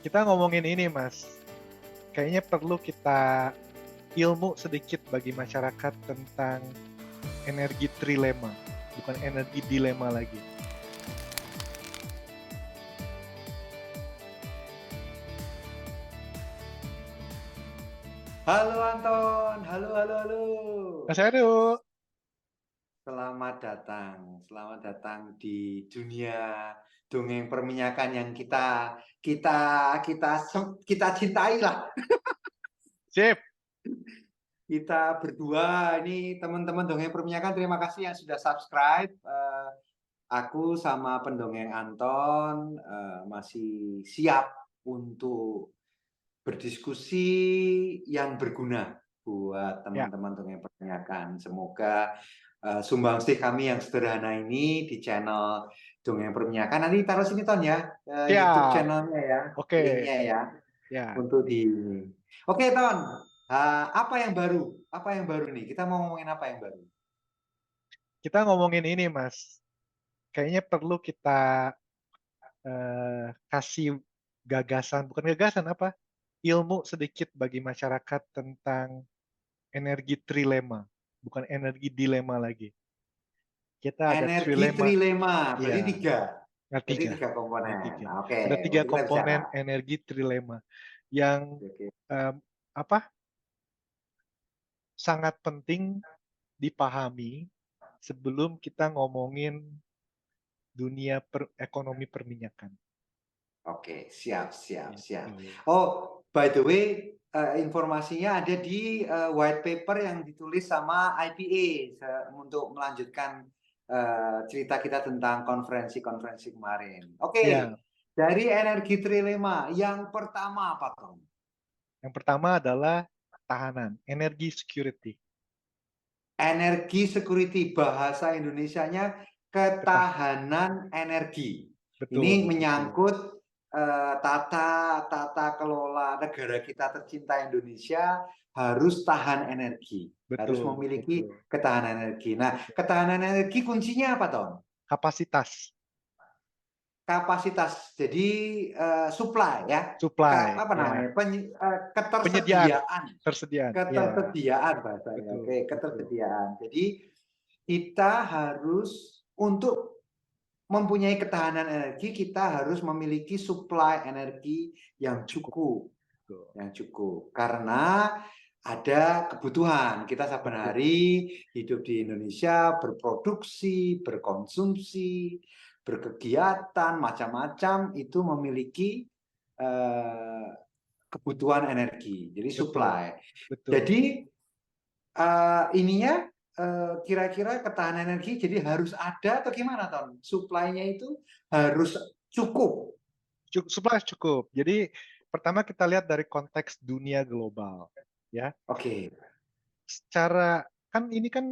Kita ngomongin ini, Mas. Kayaknya perlu kita ilmu sedikit bagi masyarakat tentang energi trilema, bukan energi dilema lagi. Halo Anton, halo halo halo. Mas Heru, Selamat datang di dunia dongeng perminyakan yang kita cintai lah. sip. Kita berdua ini teman-teman dongeng perminyakan, terima kasih yang sudah subscribe. Aku sama pendongeng Anton masih siap untuk berdiskusi yang berguna buat Ya, teman-teman dongeng perminyakan. Semoga sumbangsih kami yang sederhana ini di channel Dongeng Perminyakan. Nanti taruh sini Ton ya, YouTube siap. channelnya ya, Oke, linknya ya, ya. untuk di ini. Oke Ton, apa yang baru? Apa yang baru nih? Kita mau ngomongin apa yang baru? Kita ngomongin ini, Mas. Kayaknya perlu kita kasih gagasan, bukan gagasan apa? Ilmu sedikit bagi masyarakat tentang energi trilema, bukan energi dilema lagi. Kita ada Energi trilema, trilema, berarti ya. tiga. Ada Berarti tiga, tiga ada komponen. tiga. Oke, Ada tiga berarti kita bisa. komponen energi trilema yang Oke. em, apa sangat penting dipahami sebelum kita ngomongin dunia ekonomi perminyakan. Oke, siap, siap, siap. Gitu. Oh, by the way, informasinya ada di white paper yang ditulis sama IPA untuk melanjutkan cerita kita tentang konferensi-konferensi kemarin. Oke, Ya, dari energi trilema, yang pertama apa, Tom? yang pertama adalah tahanan, energi security. Energi security, bahasa Indonesianya ketahanan energi. Ini Betul, betul, menyangkut tata kelola negara kita tercinta Indonesia harus tahan energi, harus betul, memiliki betul. ketahanan energi. Nah, ketahanan energi kuncinya apa, Ton? Kapasitas, Kapasitas, jadi supply ya, supply, apa ya, namanya, penyediaan, ketersediaan, tersediaan, ya, ketersediaan bahasanya. betul, Oke, betul, ketersediaan. Jadi kita harus untuk mempunyai ketahanan energi, kita harus memiliki supply energi yang cukup, cukup, betul, yang cukup. Karena ada kebutuhan. Kita saban betul, hari hidup di Indonesia, berproduksi, berkonsumsi, berkegiatan, macam-macam itu memiliki eh, kebutuhan energi. Jadi betul, supply. betul. Jadi ininya kira-kira ketahanan energi jadi harus ada atau gimana, Ton? Supply-nya itu harus cukup. Supply cukup. Jadi pertama kita lihat dari konteks dunia global, ya. Oke. Secara kan ini kan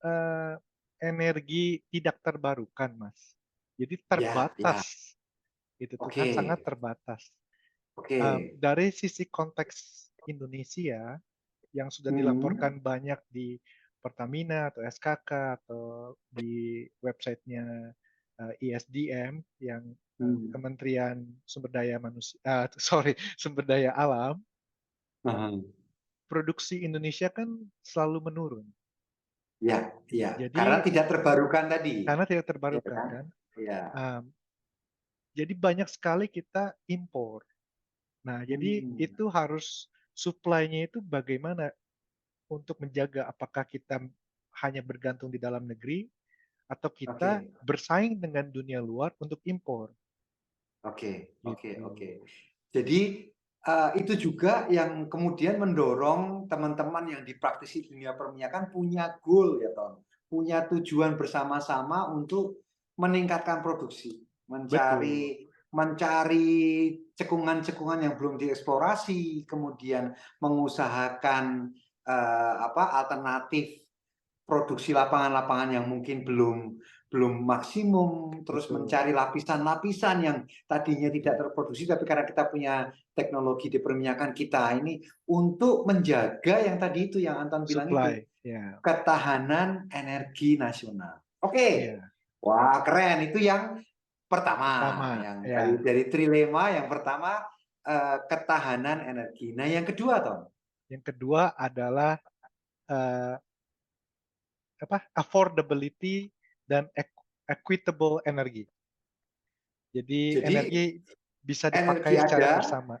eh, energi tidak terbarukan, Mas. Jadi Ya, ya. terbatas. Itu tuh kan Oke. sangat terbatas. Oke. Dari sisi konteks Indonesia yang sudah Hmm. dilaporkan banyak di Pertamina atau SKK atau di websitenya ISDM yang Hmm. Kementerian Sumber Daya Manusia, sorry, Sumber Daya Alam, Aha. produksi Indonesia kan selalu menurun. Ya, ya. Karena Jadi tidak terbarukan tadi. karena tidak Ya terbarukan kan? kan, Ya. um, jadi banyak sekali kita impor. Nah, jadi Hmm. itu harus supply-nya itu bagaimana untuk menjaga apakah kita hanya bergantung di dalam negeri atau kita Oke. bersaing dengan dunia luar untuk impor Oke. Oke. gitu. Oke. Jadi itu juga yang kemudian mendorong teman-teman yang di praktisi dunia perminyakan punya goal ya, Ton. Punya tujuan bersama-sama untuk meningkatkan produksi, Betul, mencari cekungan-cekungan yang belum dieksplorasi, kemudian mengusahakan alternatif produksi lapangan-lapangan yang mungkin belum belum maksimum, terus betul, mencari lapisan-lapisan yang tadinya tidak betul. terproduksi, tapi karena kita punya teknologi di perminyakan kita ini untuk menjaga yang tadi itu yang Anton bilang itu, Supply, ya, ketahanan energi nasional. Oke, ya. wah keren itu yang pertama, Pertama, yang ya, dari trilema yang pertama ketahanan energi. Nah, yang kedua, Tom. Yang kedua adalah eh, affordability dan equitable energi. Jadi Jadi energi bisa energi dipakai secara ada, bersama.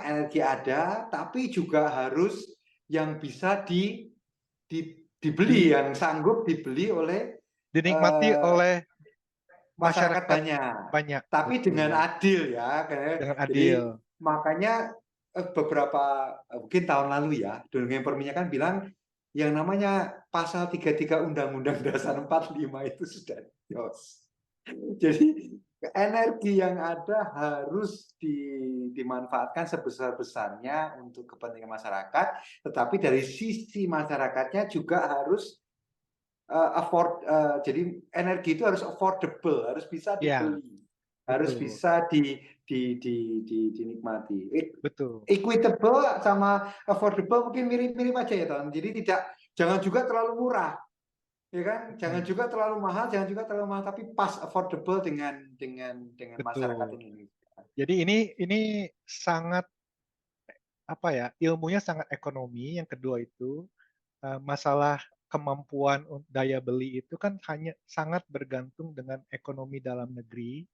energi ada, tapi juga harus yang bisa dibeli, Di, yang sanggup dibeli oleh dinikmati eh, oleh masyarakat masyarakat banyak. banyak, Tapi dengan betul. adil ya. Dengan Jadi adil. makanya beberapa mungkin tahun lalu ya, Dunia Perminyakan bilang yang namanya pasal 33 Undang-Undang Dasar 45 itu sudah jos. Jadi energi yang ada harus dimanfaatkan sebesar-besarnya untuk kepentingan masyarakat, tetapi dari sisi masyarakatnya juga harus jadi energi itu harus affordable, harus bisa Ya, dibeli, harus betul. bisa dinikmati. Betul. Equitable sama affordable mungkin mirip-mirip aja ya, Ton. Jadi jangan juga terlalu murah, ya kan? Jangan Hmm, juga terlalu mahal, jangan juga terlalu mahal, tapi pas affordable dengan masyarakat betul. Indonesia. Jadi ini sangat ilmunya sangat ekonomi. Yang kedua itu masalah kemampuan daya beli itu kan hanya sangat bergantung dengan ekonomi dalam negeri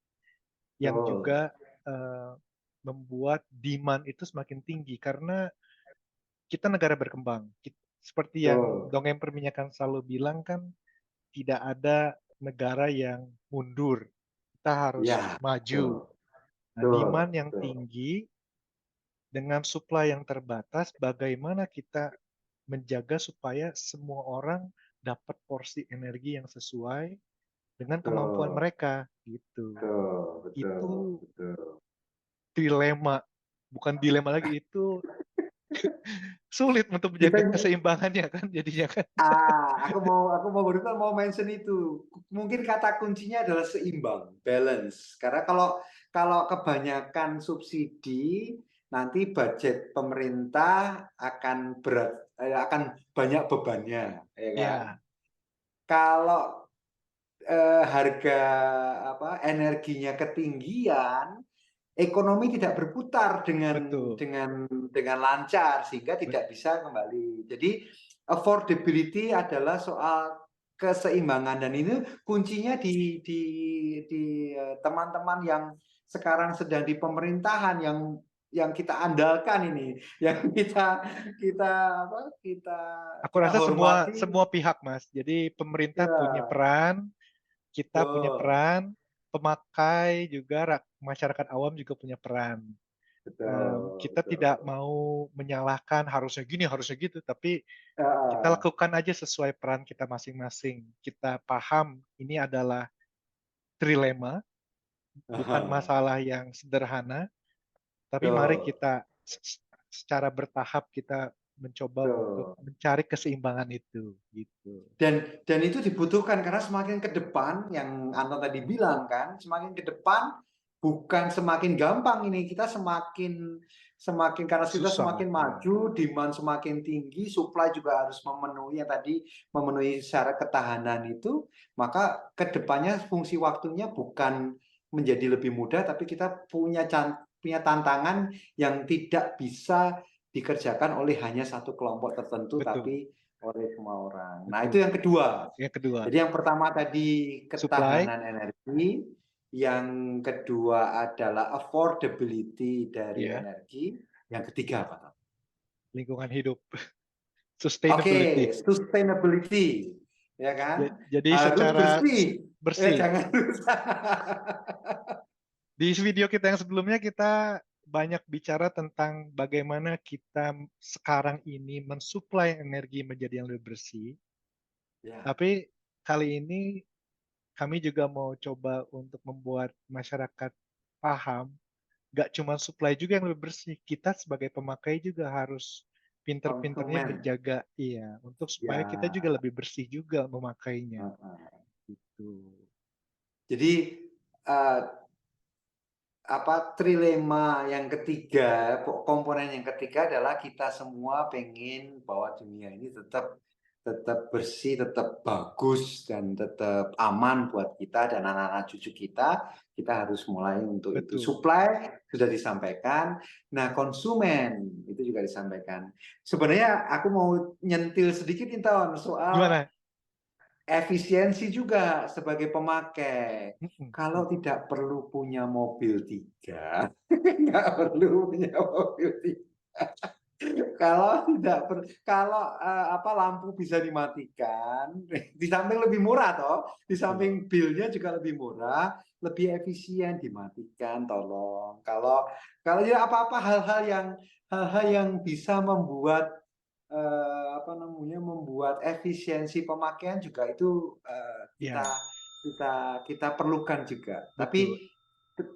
yang Betul, juga eh, membuat demand itu semakin tinggi karena kita negara berkembang. Seperti yang betul. dongeng perminyakan selalu bilang kan tidak ada negara yang mundur. Kita harus Ya, maju. betul, Nah, demand betul, yang betul, tinggi dengan supply yang terbatas, bagaimana kita menjaga supaya semua orang dapat porsi energi yang sesuai dengan kemampuan betul, mereka gitu. betul, betul, Itu betul. dilema, bukan dilema lagi itu sulit untuk Kita menjaga keseimbangannya kan jadinya kan. aku mau barusan mau mention itu. Mungkin kata kuncinya adalah seimbang, balance. Karena kalau kalau kebanyakan subsidi, nanti budget pemerintah akan berat, akan banyak bebannya, ya kan? Ya, Kalau harga energinya ketinggian, ekonomi tidak berputar betul. dengan lancar sehingga Bet- tidak bisa kembali. Jadi affordability adalah soal keseimbangan dan ini kuncinya di teman-teman yang sekarang sedang di pemerintahan yang kita andalkan ini, yang kita Aku kita rasa semua hormati. semua pihak, Mas. Jadi pemerintah punya Ya, peran, kita punya betul, peran, pemakai juga, masyarakat awam juga punya peran. betul, Kita tidak betul. mau menyalahkan harusnya gini, harusnya gitu, tapi kita Ya, lakukan aja sesuai peran kita masing-masing. Kita paham ini adalah trilema, bukan masalah yang sederhana, tapi mari betul, kita secara bertahap kita mencoba untuk betul. mencari keseimbangan itu, gitu. Dan itu dibutuhkan karena semakin ke depan yang Anton tadi bilang kan, semakin ke depan bukan semakin gampang ini, kita semakin semakin karena kita Susah, semakin ya. maju, demand semakin tinggi, supply juga harus memenuhi yang tadi memenuhi syarat ketahanan itu, maka ke depannya fungsi waktunya bukan menjadi lebih mudah, tapi kita punya tantangan yang tidak bisa dikerjakan oleh hanya satu kelompok tertentu, Betul, tapi oleh semua orang. Nah, itu yang betul. kedua. Yang kedua, Jadi yang pertama tadi supply, ketahanan energi, yang kedua adalah affordability dari ya, energi, yang ketiga apa? Tom? lingkungan hidup, Oke, sustainability. sustainability, ya kan? Jadi Harus secara bersih, bersih. jangan rusak. Di video kita yang sebelumnya kita banyak bicara tentang bagaimana kita sekarang ini mensuplai energi menjadi yang lebih bersih. Ya, Tapi kali ini kami juga mau coba untuk membuat masyarakat paham, nggak cuma supply juga yang lebih bersih, kita sebagai pemakai juga harus pinter-pinternya konsumen. menjaga, iya, untuk supaya kita juga Ya. lebih bersih juga memakainya. Gitu. Jadi eh, trilema yang ketiga, komponen yang ketiga adalah kita semua pengen bahwa dunia ini tetap tetap bersih, tetap bagus, dan tetap aman buat kita dan anak-anak cucu kita, kita harus mulai untuk itu. Betul. Supply sudah disampaikan, nah konsumen itu juga disampaikan. Sebenarnya aku mau nyentil sedikit Inton soal Gimana? efisiensi juga sebagai pemakai. Mhm, Kalau tidak perlu punya mobil 3, nggak perlu punya mobil 3. Kalau tidak kalau lampu bisa dimatikan, di samping lebih murah toh, di betul. samping bilnya juga lebih murah, lebih efisien dimatikan tolong. Kalau ya apa-apa hal-hal yang bisa membuat membuat efisiensi pemakaian juga itu Ya, kita perlukan juga. betul. Tapi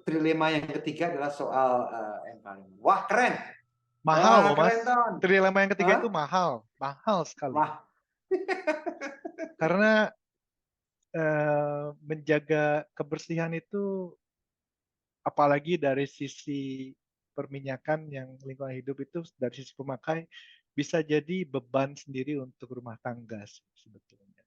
trilema yang ketiga adalah soal environment. Wah keren, Mahal wah loh, Mas. keren Ton. Trilema yang ketiga Hah? itu mahal, mahal sekali. Wah, Karena menjaga kebersihan itu, apalagi dari sisi perminyakan yang lingkungan hidup itu, dari sisi pemakai, bisa jadi beban sendiri untuk rumah tangga sih, sebetulnya.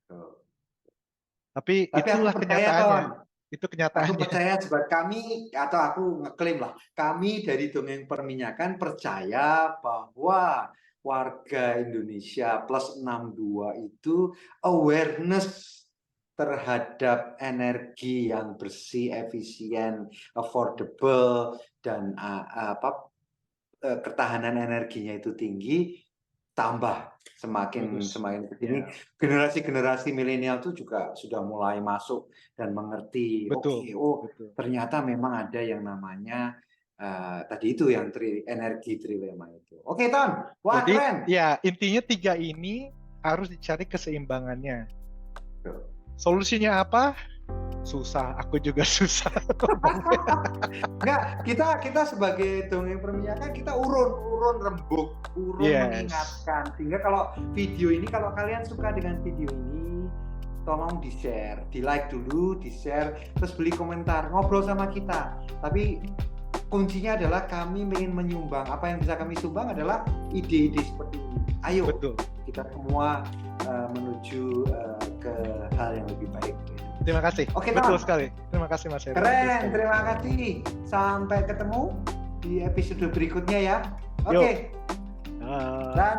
Tapi tapi aku itulah percaya kenyataannya. Ton. Itu Aku kenyataannya. percaya sebagai kami, atau aku ngeklaim lah, kami dari Dongeng Perminyakan percaya bahwa warga Indonesia plus 62 itu awareness terhadap energi yang bersih, efisien, affordable, dan ketahanan energinya itu tinggi, tambah semakin Bagus. semakin kesini Ya, generasi milenial itu juga sudah mulai masuk dan mengerti. betul, Oke, oh betul. ternyata memang ada yang namanya tadi itu yang energi trilema itu. Oke Ton, wah Jadi keren. ya intinya tiga ini harus dicari keseimbangannya. Tuh. Solusinya apa? Susah, aku juga susah. Enggak, kita sebagai Dongeng Perminyakan kita urun rembuk, Yes, mengingatkan. Sehingga kalau video ini, kalau kalian suka dengan video ini, tolong di-share, di-like dulu, di-share, terus beli komentar, ngobrol sama kita. Tapi kuncinya adalah kami ingin menyumbang. Apa yang bisa kami sumbang adalah ide-ide seperti ini. Ayo, betul. kita semua menuju ke hal yang lebih baik. Terima kasih. Oke, Betul Ton. sekali. Terima kasih Mas Heru. Keren, terima kasih. Sampai ketemu di episode berikutnya ya. Yo. Oke. Dan